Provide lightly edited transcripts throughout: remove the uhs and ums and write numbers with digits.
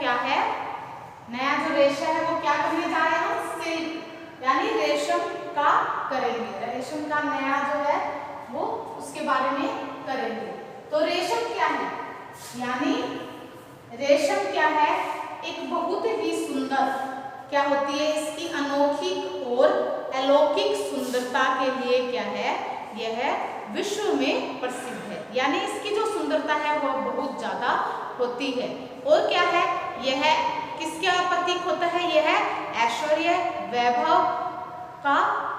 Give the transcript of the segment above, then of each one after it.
क्या है, नया जो रेशा है वो क्या करने जा रहे हैं हम, सिल्क यानी रेशम का करेंगे। रेशम का नया जो है वो उसके बारे में करेंगे। तो रेशम क्या है, यानी रेशम क्या है, एक बहुत ही सुंदर क्या होती है, इसकी अनोखी और अलौकिक सुंदरता के लिए क्या है, यह विश्व में प्रसिद्ध है। यानी इसकी जो सुंदरता है वह बहुत ज्यादा होती है। और क्या है, यह किसका प्रतीक होता है, यह ऐश्वर्य वैभव का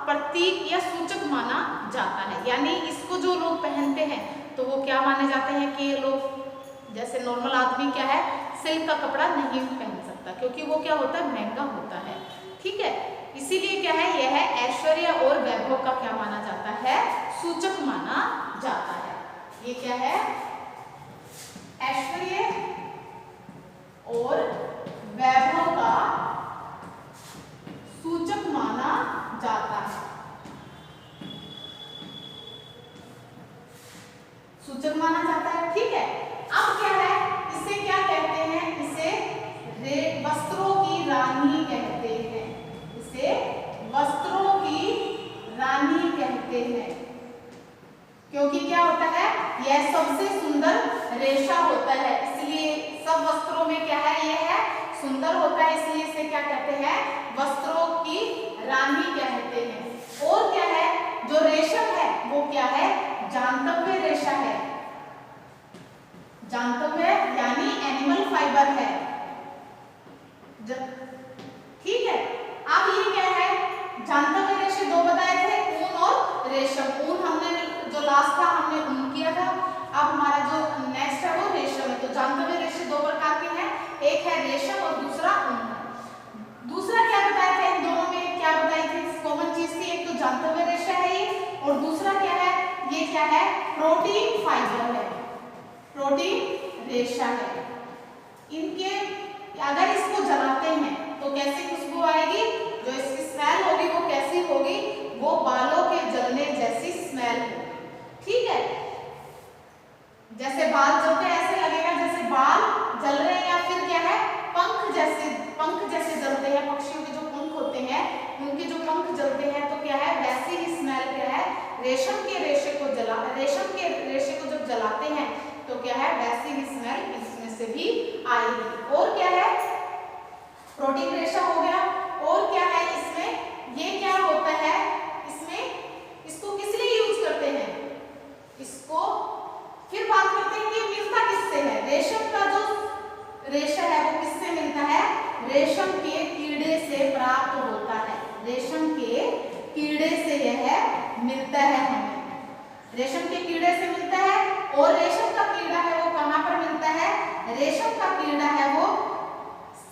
प्रतीक या सूचक माना जाता है। यानी इसको जो लोग पहनते हैं तो वो क्या माने जाते हैं कि ये लोग, जैसे नॉर्मल आदमी क्या है, सिल्क का कपड़ा नहीं पहन सकता क्योंकि वो क्या होता है, महंगा होता है। ठीक है, इसीलिए क्या है, यह ऐश्वर्य और वैभव का क्या माना जाता है, सूचक माना जाता है। ये क्या है, ऐश्वर्य और वैभव का सूचक माना जाता है, सूचक माना जाता है। ठीक है, अब क्या है, इसे क्या कहते हैं, इसे वस्त्रों की रानी कहते हैं, इसे वस्त्रों की रानी कहते हैं। क्योंकि क्या होता है, यह सबसे सुंदर रेशा होता है, इसलिए सब वस्त्रों में क्या है, यह है सुंदर होता है, इसलिए इसे क्या कहते हैं, वस्त्रों की रानी कहते हैं। और क्या है, जो रेशम है वो क्या है, जांतव्य रेशा है, जांतव्य यानी एनिमल फाइबर है। ठीक है, अब ये क्या है, जांतव्य रेशे दो बताए थे, ऊन और रेशम। ऊन हमने जो लास्ट था हमने ऊन किया था, अब हमारा जो नेक्स्ट है वो रेशम है। तो जांतव्य रेशे दो प्रकार के हैं, एक है रेशम और दूसरा ऊन है। दूसरा क्या बताया था, इन दोनों में क्या बताई थी कॉमन चीज थी, एक तो जांतव्य रेशा है ये, और दूसरा क्या है, ये क्या है, प्रोटीन फाइबर है, प्रोटीन रेशा है। इनके अगर इसको जलाते हैं तो कैसी खुशबू आएगी, जो इसकी स्मेल होगी वो कैसी होगी, वो बालों के जलने जैसी स्मेल होगी। ठीक है, जैसे बाल जलते हैं ऐसे लगेगा जैसे बाल जल रहे हैं, या फिर क्या है, पंख जैसे जलते हैं, पक्षियों के जो पंख होते हैं उनके जो पंख जलते हैं, तो क्या है, वैसी ही स्मेल क्या है, रेशम के रेशे को जब जलाते हैं तो क्या है, वैसी ही स्मेल इसमें से भी आएगी। और क्या है, प्रोटीन रेशा हो गया। और क्या है इसमें, ये क्या होता है, इसमें इसको किस लिए यूज करते हैं, इसको फिर बात करते हैं कि मिलता किससे है, रेशम का जो रेशा है वो किससे मिलता है, रेशम के कीड़े से प्राप्त होता है, रेशम के कीड़े से यह मिलता है हमें, रेशम के कीड़े से मिलता है। और रेशम का कीड़ा है वो कहाँ पर मिलता है, रेशम का कीड़ा है वो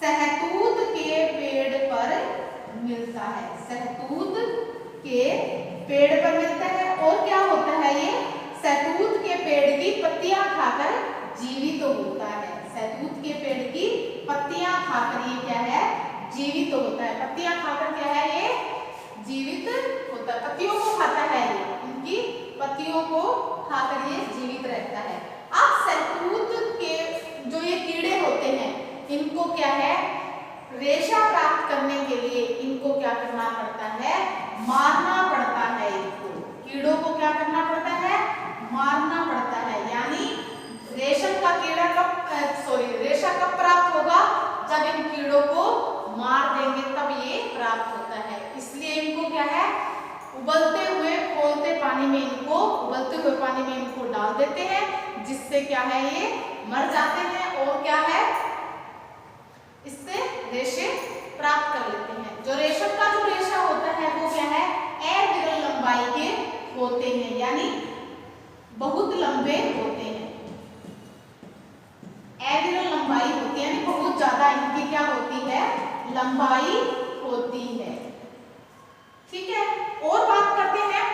शहतूत के पेड़ पर मिलता है, शहतूत के पेड़ पर मिलता है। और क्या होता है, ये शहतूत के पेड़ की पत्तियां खाकर जीवित होता है, शहतूत के पेड़ की पत्तियां खाकर ये क्या है, जीवित होता है, पत्तियां खाकर क्या है, ये जीवित होता है, पत्तियों को खाता है, ये इनकी पत्तियों को खाकर ये जीवित रहता है। अब शहतूत के जो ये कीड़े होते हैं, इनको क्या है, रेशा प्राप्त करने के लिए इनको क्या करना पड़ता है, मारना पड़ता है, इनको कीड़ों को क्या करना पड़ता है, मारना पड़ता है। यानी रेशम का कीड़ा रेशा कब प्राप्त होगा, जब इन कीड़ों को मार देंगे तब ये प्राप्त होता है। इसलिए इनको क्या है, उबलते हुए खौलते पानी में इनको, उबलते हुए पानी में इनको डाल देते हैं, जिससे क्या है, ये मर जाते हैं। और क्या है, इससे रेशे प्राप्त कर लेते हैं। जो रेशम का जो रेशा होता है वो क्या है, अविरल लंबाई के होते हैं, यानी बहुत लंबे होते हैं, अविरल लंबाई होती है, यानी बहुत ज्यादा इनकी क्या होती है, लंबाई होती है। ठीक है, और बात करते हैं,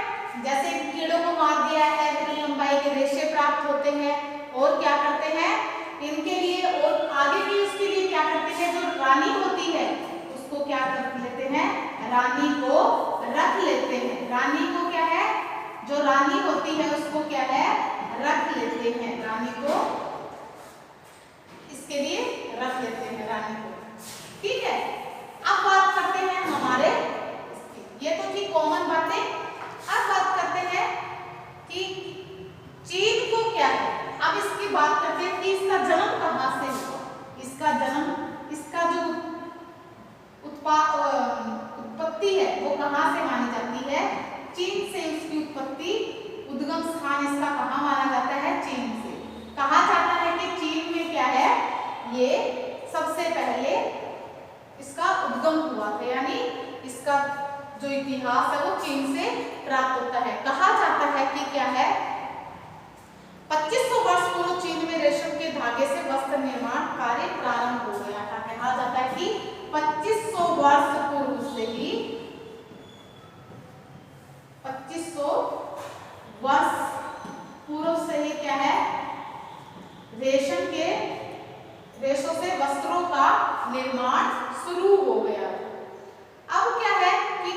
जैसे कीड़ों को मार दिया है, अविरल लंबाई के रेशे प्राप्त होते हैं। और क्या करते हैं इनके लिए, और आगे भी इसके लिए क्या करते हैं, जो रानी होती है उसको क्या कर लेते हैं, रानी को रख लेते हैं, रानी को क्या है, जो रानी होती है उसको क्या है, रख लेते हैं, रानी को इसके लिए रख लेते हैं। निगरानी होगी। ठीक है, अब बात करते हैं हमारे, ये तो थी कॉमन बातें। अब बात करते हैं कि चीन को क्या है। अब इसकी बात करते हैं कि इसका जन्म कहाँ से हुआ। इसका जन्म, इसका जो उत्पत्ति है वो कहाँ से मानी जाती है? चीन से उसकी उत्पत्ति, उद्गम स्थान इसका कहाँ माना जाता है? चीन से। कहा जाता है कि चीन में क्या है, ये सबसे पहले इसका उद्गम हुआ था, यानी इसका जो इतिहास है वो चीन से प्राप्त होता है। कहा जाता है कि क्या है, 2500 वर्ष पूर्व चीन में रेशम के धागे से वस्त्र निर्माण कार्य प्रारंभ हो गया था। कहा जाता है कि 2500 वर्ष पूर्व से ही, 2500 वर्ष पूर्व से ही क्या है, रेशम के रेशों से वस्त्रों का निर्माण शुरू हो गया। अब क्या है कि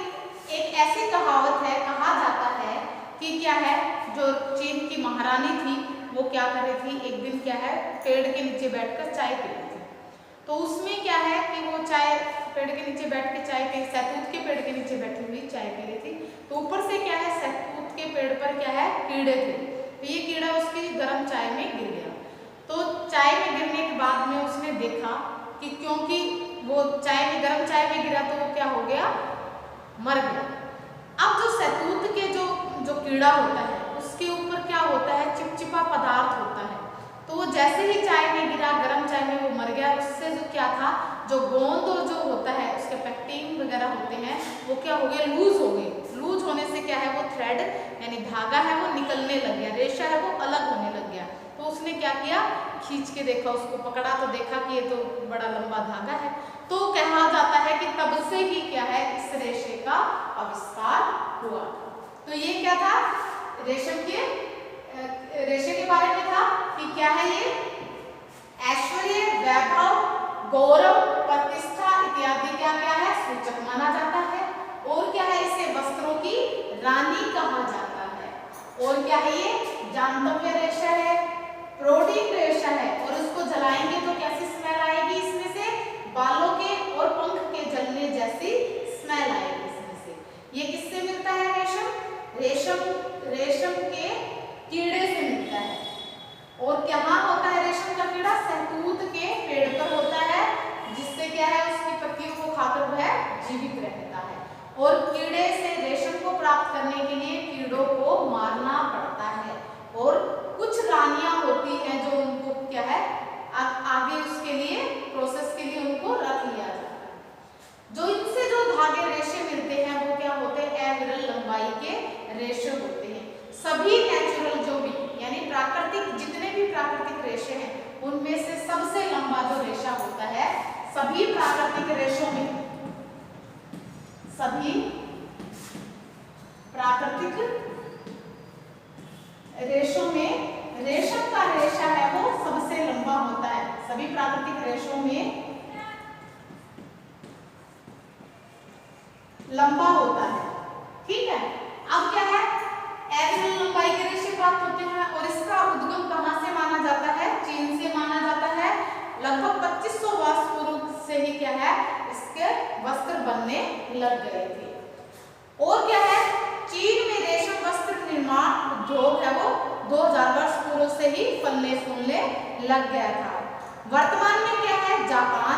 एक ऐसी कहावत है, कहा जाता है कि क्या है, जो चीन की महारानी थी वो क्या कर रही थी, एक दिन क्या है पेड़ के नीचे बैठकर चाय पी रही थी। तो उसमें क्या है कि वो चाय पेड़ के नीचे बैठ के चाय पी, सहतूत के पेड़ के नीचे बैठी हुई चाय पी रही थी। तो ऊपर से क्या है, सहतूत के पेड़ पर क्या है, कीड़े थे। तो ये कीड़ा उसकी गर्म चाय में गिर गया। तो चाय में गिरने के बाद में उसने देखा कि क्योंकि वो चाय में, गर्म चाय में गिरा तो वो क्या हो गया, मर गया। अब जो सहतूत के जो कीड़ा होता है उसके ऊपर क्या होता है, चिपचिपा पदार्थ होता है। तो वो जैसे ही चाय में गिरा, गर्म चाय में, वो मर गया। उससे जो क्या था, जो गोंद और जो होता है उसके पैक्टीन वगैरह होते हैं वो क्या हो गए, लूज हो गए। लूज होने से क्या है, वो थ्रेड यानी धागा है वो निकलने लग गया, रेशा है वो अलग होने लग गया। तो उसने क्या किया, खींच के देखा, उसको पकड़ा तो देखा कि ये तो बड़ा लंबा धागा है। तो कहा जाता है कि तब से ही क्या है, इस रेशे का आविष्कार हुआ। तो ये क्या था, रेशम के रेशे के बारे में था कि क्या है, ये ऐश्वर्य, वैभव, गौरव, प्रतिष्ठा इत्यादि क्या क्या है, सूचक माना जाता है। और क्या है, इसे वस्त्रों की रानी कहा जाता है। और क्या है, ये जांतव्य रेशा है, प्रोटीन रेशा है। और उसको जलाएंगे तो कैसी स्मेल आएगी, इसमें से बालों के और पंख के जलने जैसी स्मेल आएगी इसमें से। ये किससे मिलता है, रेशम के कीड़े से मिलता है। और कहाँ होता है रेशम का कीड़ा, सहतूत के पेड़ पर होता है, जिससे क्या है, उसकी पत्तियों को खाकर वह जीवित रहता है। और कीड़े से रेशम को प्राप्त करने के लिए कीड़ों को मारना पड़ता है। और कुछ रानियां होती हैं जो उनको क्या है, आगे उसके लिए प्रोसेस के लिए उनको रख लिया जाता है। जो इनसे जो धागे रेशे मिलते हैं वो क्या होते हैं, अविरल लंबाई के रेशे होते हैं। सभी नेचुरल जो भी यानी प्राकृतिक, जितने भी प्राकृतिक रेशे हैं उनमें से सबसे लंबा जो रेशा होता है, सभी प्राकृतिक रेशों में, सभी प्राकृतिक रेशों में रेशम का रेशा है वो सबसे लंबा होता है। सभी प्राकृतिक रेशों में लंबा होता है। ठीक है, अब क्या है, एविरल लंबाई के रेशे प्राप्त होते हैं। और इसका उद्गम कहाँ से माना जाता है, चीन से माना जाता है। लगभग 2500 वर्ष पूर्व से ही क्या है, इसके वस्त्र बनने लग गए थे। और क्या है, चीन में रेशम वस्त्र निर्माण उद्योग है वो 2000 वर्ष पूर्व से ही फलने फूलने लग गया था। वर्तमान में क्या है, जापान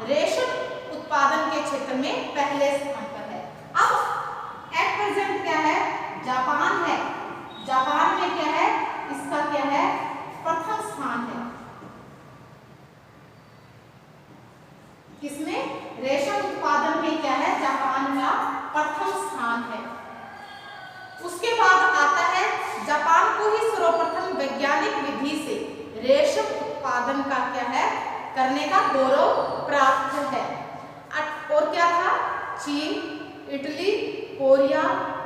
रेशम उत्पादन के क्षेत्र में पहले स्थान पर है। अब एट प्रेजेंट क्या है, जापान है। जापान में क्या है, इसका क्या है, प्रथम स्थान है। किसमें, रेशम उत्पादन में क्या है, जापान का प्रथम स्थान है। उसके बाद आता है, जापान को ही सर्वप्रथम वैज्ञानिक विधि से रेशम उत्पादन का क्या है, करने का गौरव प्राप्त है। और क्या था, चीन, Italy, Korea,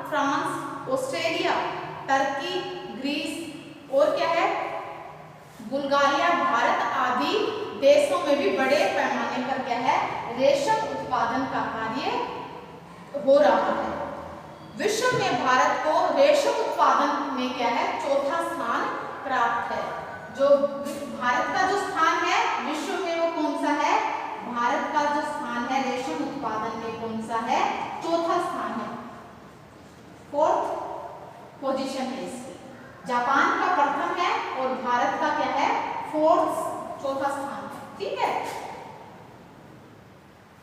France, Australia, Turkey, Greece और क्या है, बुल्गारिया, भारत आदि देशों में भी बड़े पैमाने पर क्या है, रेशम उत्पादन का कार्य हो रहा है। विश्व में भारत को रेशम उत्पादन में क्या है, चौथा स्थान प्राप्त है। जो भारत का जो स्थान है विश्व में वो कौन सा है, है रेशम उत्पादन में कौन सा है, चौथा स्थान है, फोर्थ पोजीशन है इसकी। जापान का प्रथम है और भारत का क्या है, फोर्थ, चौथा स्थान है। ठीक है,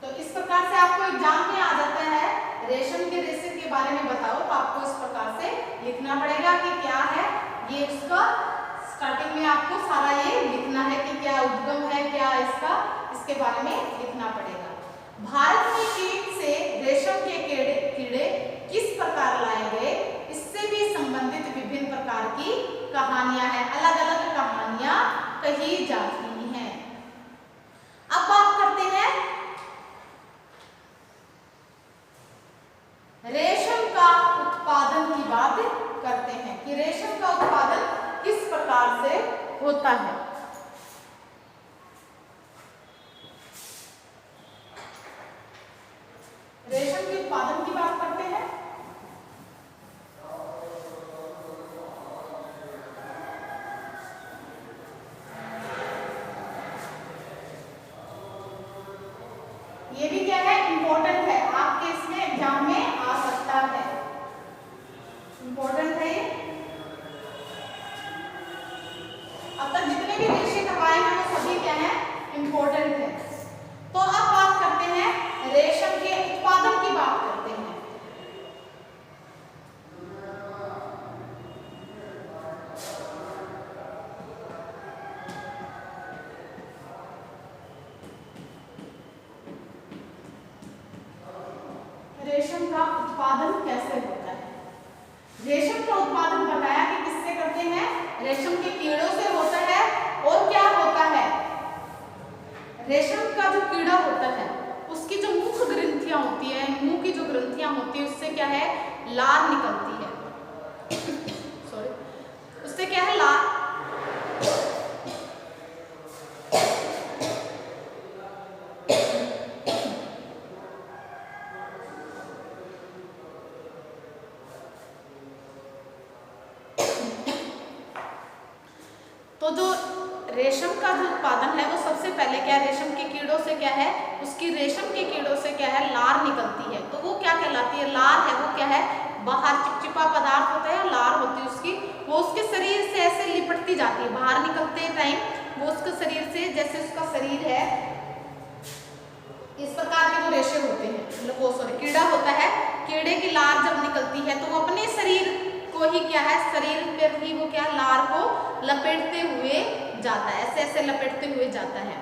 तो इस प्रकार से आपको एग्जाम में आ जाता है रेशम के रेशे के बारे में बताओ, तो आपको इस प्रकार से लिखना पड़ेगा कि क्या है ये, उसका स्टार्टिंग में आपको सारा ये लिखना है कि क्या उद्गम है, क्या इसके बारे में लिखना पड़ेगा। भारत में चीन से रेशम के कीड़े किस प्रकार लाए गए, इससे भी संबंधित विभिन्न प्रकार की कहानियां हैं, अलग अलग कहानियां कही जाती हैं। अब बात करते हैं रेशम का उत्पादन की बात करते हैं कि रेशम का उत्पादन किस प्रकार से होता है। रेशम के उत्पादन की बात करते हैं। ये भी क्या है, इंपॉर्टेंट है, आपके इसमें एग्जाम में आ सकता है, इंपॉर्टेंट है ये। अब तक जितने भी रेशे करवाए हैं वो सभी क्या है, इंपॉर्टेंट है। तो अब बात करते हैं रेशम के उत्पादन की बात करते हैं। रेशम का उत्पादन कैसे होता है। रेशम का उत्पादन बताया कि किससे करते हैं, रेशम के कीड़ों से होता है। और क्या होता है, रेशम का जो कीड़ा होता है उसकी जो मुख ग्रंथियां होती है, मुंह की जो ग्रंथियां होती है उससे क्या है, लार निकलती है सॉरी, उससे क्या है, लार। तो जो रेशम का जो उत्पादन है वो सबसे पहले क्या है, रेशम के कीड़ों से क्या है, उसकी रेशम के कीड़ों से क्या है, लार निकलती है। तो वो क्या कहलाती है, लार है वो क्या है, बाहर चिपचिपा पदार्थ होता है, लार होती है उसकी, वो उसके शरीर से ऐसे लिपटती जाती है। बाहर निकलते टाइम वो उसके शरीर से, जैसे उसका शरीर है इस प्रकार के जो रेशे होते हैं, मतलब वो सॉरी कीड़ा होता है, कीड़े की लार जब निकलती है तो वो अपने शरीर को ही क्या है, शरीर पर ही वो क्या लार को लपेटते हुए जाता है, ऐसे ऐसे लपेटते हुए जाता है।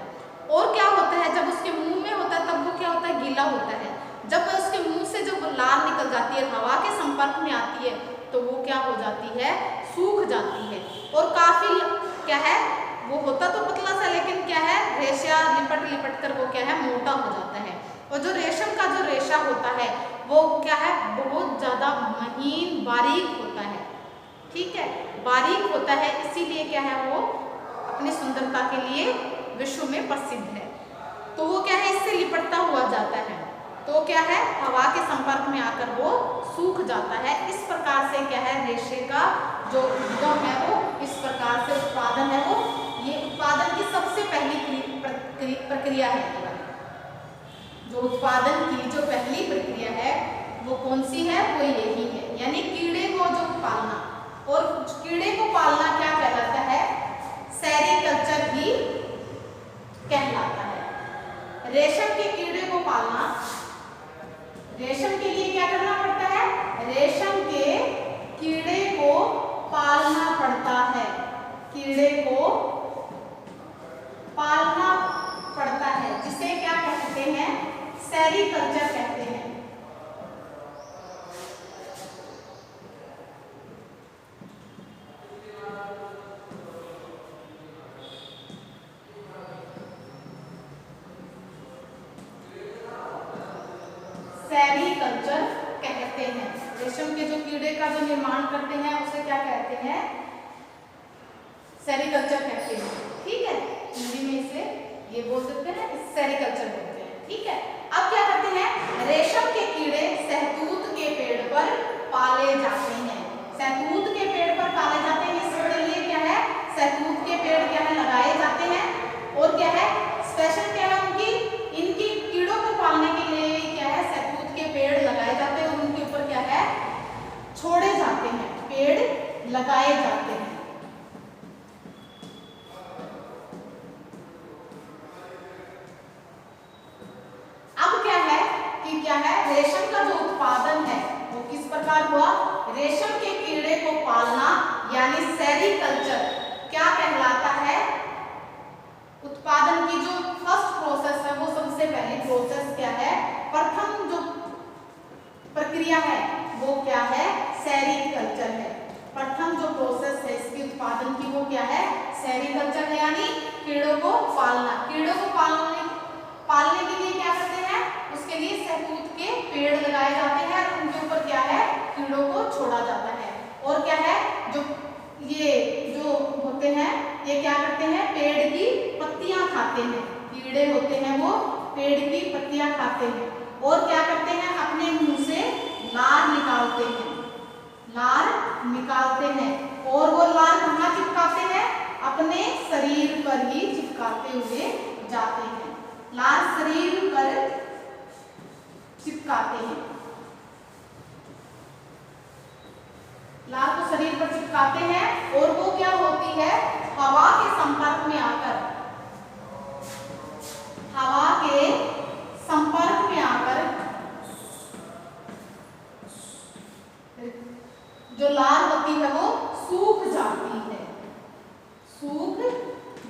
और क्या होता है, जब उसके मुंह में होता है तब वो क्या होता है, गीला होता है। जब उसके मुंह से जब लार निकल जाती है, हवा के संपर्क में आती है तो वो क्या हो जाती है, सूख जाती है। और काफी क्या है, वो होता तो पतला सा लेकिन क्या है, रेशा लिपट लिपट कर वो क्या है, मोटा हो जाता है। और जो रेशम का जो रेशा होता है वो क्या है, बहुत ज्यादा महीन बारीक होता है। ठीक है, बारीक होता है, इसीलिए क्या है, वो अपनी सुंदरता के लिए विश्व में प्रसिद्ध है। तो वो क्या है, इससे लिपटता हुआ जाता है, तो क्या है, हवा के संपर्क में आकर वो सूख जाता है। इस प्रकार से क्या है, रेशे का जो उद्गम है वो इस प्रकार से उत्पादन है वो, ये उत्पादन की सबसे पहली प्रक्रिया है। जो उत्पादन की जो पहली प्रक्रिया है वो कौन सी है, वो यही है, यानी कीड़े को जो पालना। और कीड़े को पालना क्या कहलाता है, सेरीकल्चर ही कहलाता है। रेशम के कीड़े को पालना, रेशम के लिए क्या करना पड़ता है, रेशम के कीड़े को पालना पड़ता है, कीड़े को पालना पड़ता है, जिसे क्या कहते हैं, सेरीकल्चर कहते हैं। सेरीकल्चर कहते हैं। रेशम के जो कीड़े का जो निर्माण करते हैं उसे क्या कहते हैं, सेरीकल्चर कहते हैं। ठीक है, हिंदी में इसे ये बोल सकते हैं, सेरीकल्चर बोलते हैं। ठीक है, अब क्या करते हैं, रेशम के कीड़े सहतूत के पेड़ पर पाले जाते हैं। सहतूत के पेड़ पर पाले जाते हैं, इसके लिए क्या है, सहतूत के पेड़ क्या है, लगाए जाते हैं। और क्या है, स्पेशल क्या है उनकी, इनकी कीड़ों को पालने है, रेशम का जो उत्पादन है वो किस प्रकार हुआ, रेशम के कीड़े को पालना यानी सेरीकल्चर क्या कहलाता है, उत्पादन की जो फर्स्ट प्रोसेस है वो सबसे पहली प्रोसेस क्या है, प्रथम जो प्रक्रिया है वो क्या है, सेरीकल्चर है। प्रथम जो प्रोसेस है इसके उत्पादन की वो क्या है, सेरीकल्चर है, यानी कीड़ों को पालना। कीड़ों को पालने के लिए क्या करते हैं, उसके लिए शहतूत के पेड़ लगाए जाते हैं और उनके ऊपर क्या है, कीड़ों को छोड़ा जाता है। और क्या है, जो ये जो होते हैं ये क्या करते हैं, पेड़ की पत्तियां खाते हैं, कीड़े होते हैं वो पेड़ की पत्तियां खाते हैं। और क्या करते हैं, अपने मुंह से लार निकालते हैं, लार निकालते हैं। और वो लार कहाँ चिपकाते हैं, अपने शरीर पर ही चिपकाते हुए जाते हैं, लार शरीर पर चिपकाते हैं, लार को शरीर पर चिपकाते हैं। और वो क्या होती है, हवा के संपर्क में आकर, हवा के संपर्क में आकर जो लार होती है वो सूख जाती है, सूख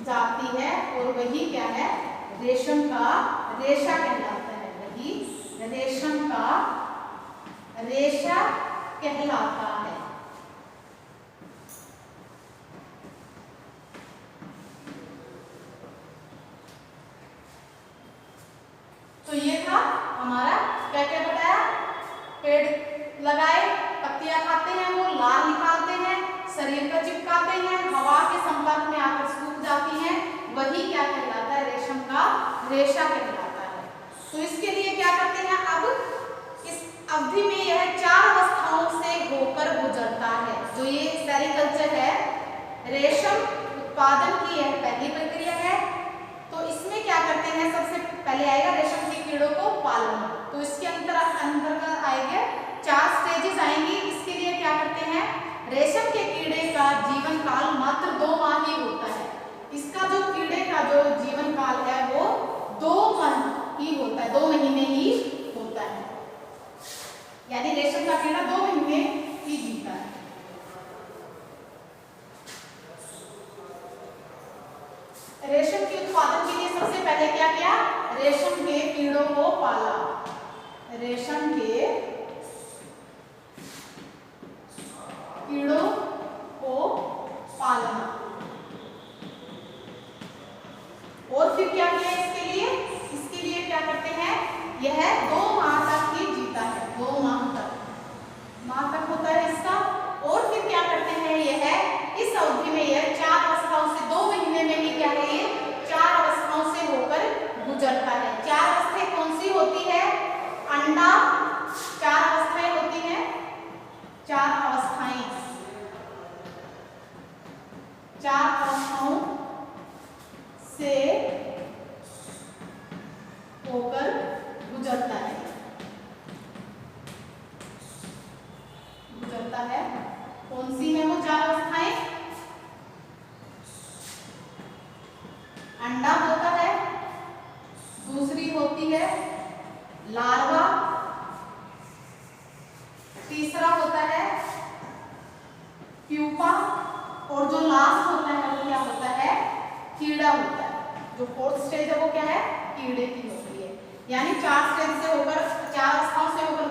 जाती है। और वही क्या है, रेशम का रेशा कहलाता है, वही रेशम का रेशा कहलाता है। तो ये था हमारा क्या क्या बताया, पेड़ लगाए, पत्तियां खाते हैं, वो लार निकालते हैं, शरीर पर चिपकाते हैं, हवा के संपर्क में आकर सूख जाती हैं, वही क्या कहलाता है, रेशम का रेशा कहलाता है। तो इसके लिए क्या करते हैं, अब इस अवधि में यह 4 अवस्थाओं से होकर गुजरता है। जो ये सेरीकल्चर है, रेशम उत्पादन की यह पहली प्रक्रिया है। तो इसमें क्या करते हैं, सबसे पहले आएगा रेशम के कीड़ों को पालना। तो इसके अंतर्गत आएंगे 4 स्टेजेस आएंगी। इसके लिए क्या करते हैं, रेशम के कीड़े का जीवन काल मात्र 2 माह ही होता है। इसका जो कीड़े का जो जीवन काल है वो 2 माह ही होता है, 2 महीने ही होता है, यानी रेशम का कीड़ा 2 महीने ही जीता है। रेशम के उत्पादन के लिए सबसे पहले क्या किया, रेशम के कीड़ों को पाला, रेशम के कीड़ों को पालना। और फिर क्या किया इसके लिए क्या करते हैं, यह 2 माह तक ही जीता है, 2 माह तक होता है इसका। और फिर क्या करते हैं, यह इस अवधि में यह 4 अवस्थाओं से 2 महीने में ही क्या है, ये 4 अवस्थाओं से होकर गुजरता है। 4 अवस्थाएं कौन सी होती है, अंडा, 4 अवस्थाएं होती हैं, 4 अवस्थाएं, 4 अवस्थाओं से होकर गुजरता है, कौन सी है वो 4 अवस्थाएं, अंडा होता है, दूसरी होती है लार्वा, तीसरा होता है प्यूपा, और जो लास्ट होता है वो क्या होता है, कीड़ा होता है। जो 4th स्टेज है वो क्या है, कीड़े की होती है। यानी 4 स्टेज से होकर, 4 अवस्थाओं से होकर